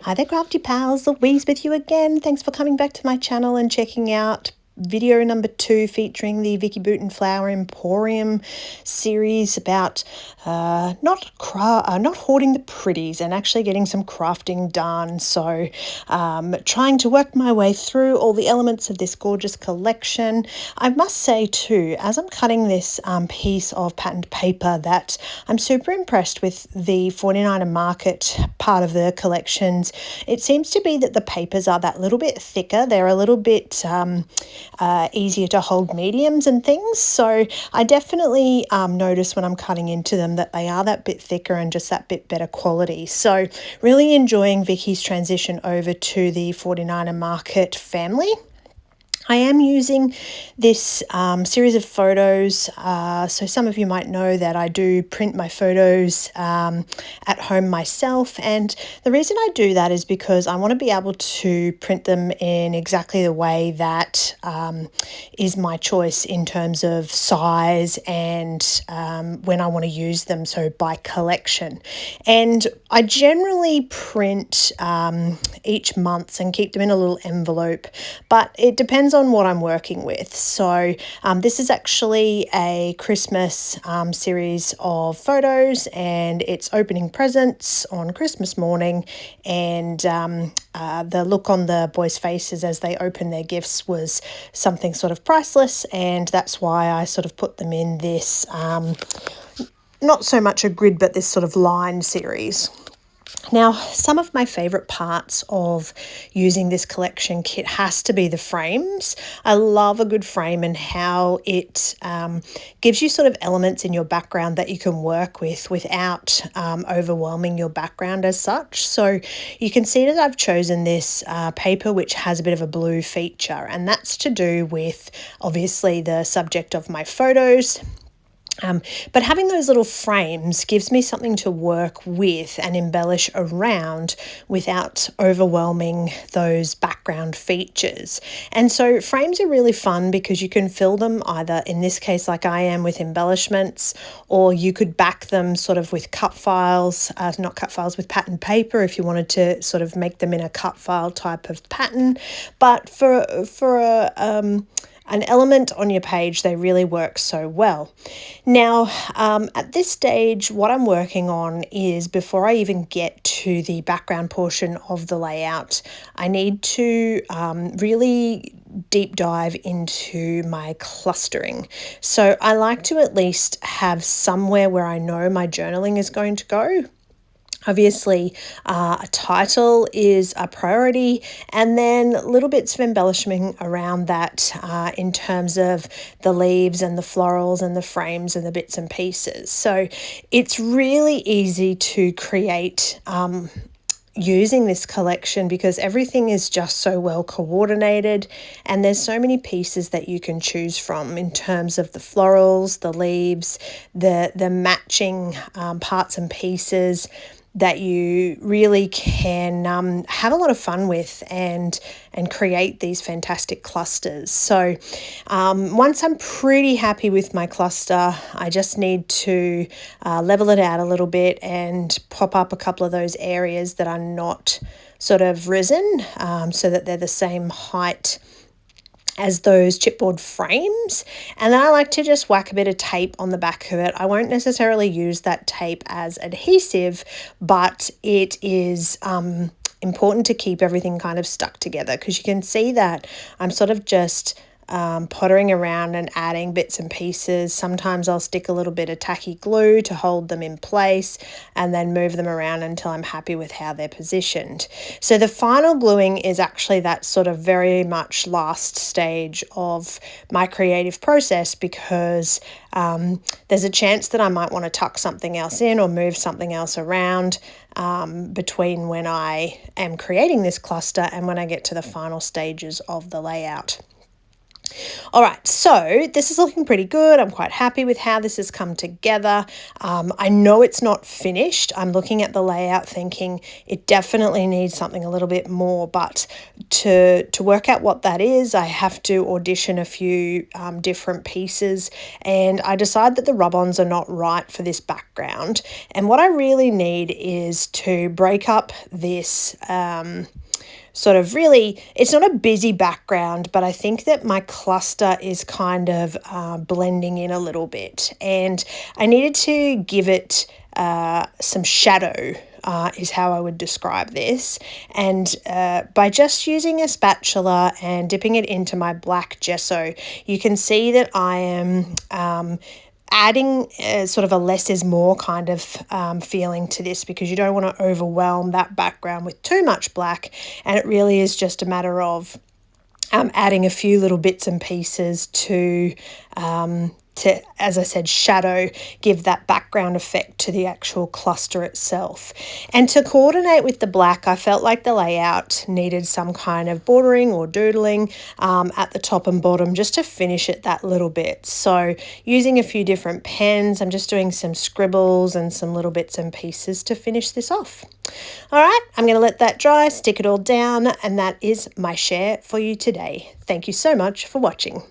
Hi there, crafty pals, Louise with you again. Thanks for coming back to my channel and checking out video number 2 featuring the Vicki Boutin Flower Emporium series about not hoarding the pretties and actually getting some crafting done. So trying to work my way through all the elements of this gorgeous collection. I must say too, as I'm cutting this piece of patterned paper, that I'm super impressed with the 49er Market part of the collections. It seems to be that the papers are that little bit thicker. They're a little bit easier to hold mediums and things. So I definitely notice when I'm cutting into them that they are that bit thicker and just that bit better quality. So really enjoying Vicki's transition over to the 49er Market family. I am using this series of photos, so some of you might know that I do print my photos at home myself, and the reason I do that is because I want to be able to print them in exactly the way that is my choice in terms of size and when I want to use them, so by collection. And I generally print each month and keep them in a little envelope, but it depends on what I'm working with. So this is actually a Christmas series of photos, and it's opening presents on Christmas morning, and the look on the boys' faces as they open their gifts was something sort of priceless, and that's why I sort of put them in this not so much a grid but this sort of line series. Now, some of my favourite parts of using this collection kit has to be the frames. I love a good frame and how it gives you sort of elements in your background that you can work with without overwhelming your background as such. So you can see that I've chosen this paper which has a bit of a blue feature, and that's to do with obviously the subject of my photos. But having those little frames gives me something to work with and embellish around without overwhelming those background features. And so frames are really fun because you can fill them either, in this case like I am, with embellishments, or you could back them sort of with cut files, not cut files, with pattern paper if you wanted to sort of make them in a cut file type of pattern. But for an element on your page, they really work so well. Now, at this stage, what I'm working on is, before I even get to the background portion of the layout, I need to really deep dive into my clustering. So I like to at least have somewhere where I know my journaling is going to go. Obviously, a title is a priority, and then little bits of embellishment around that in terms of the leaves and the florals and the frames and the bits and pieces. So it's really easy to create using this collection because everything is just so well coordinated, and there's so many pieces that you can choose from in terms of the florals, the leaves, the matching parts and pieces that you really can have a lot of fun with and create these fantastic clusters. So once I'm pretty happy with my cluster, I just need to level it out a little bit and pop up a couple of those areas that are not sort of risen, so that they're the same height as those chipboard frames. And then I like to just whack a bit of tape on the back of it. I won't necessarily use that tape as adhesive, but it is important to keep everything kind of stuck together, because you can see that I'm sort of just pottering around and adding bits and pieces. Sometimes I'll stick a little bit of tacky glue to hold them in place and then move them around until I'm happy with how they're positioned. So the final gluing is actually that sort of very much last stage of my creative process, because there's a chance that I might want to tuck something else in or move something else around between when I am creating this cluster and when I get to the final stages of the layout. All right, so this is looking pretty good. I'm quite happy with how this has come together. I know it's not finished. I'm looking at the layout thinking it definitely needs something a little bit more, but to work out what that is, I have to audition a few different pieces, and I decide that the rub-ons are not right for this background. And what I really need is to break up this sort of really, it's not a busy background, but I think that my cluster is kind of blending in a little bit, and I needed to give it some shadow. Is how I would describe this. And by just using a spatula and dipping it into my black gesso, you can see that I am adding sort of a less is more kind of feeling to this, because you don't want to overwhelm that background with too much black, and it really is just a matter of adding a few little bits and pieces to, as I said, shadow, give that background effect to the actual cluster itself. And to coordinate with the black, I felt like the layout needed some kind of bordering or doodling at the top and bottom just to finish it that little bit. So using a few different pens, I'm just doing some scribbles and some little bits and pieces to finish this off. All right, I'm going to let that dry, stick it all down, and that is my share for you today. Thank you so much for watching.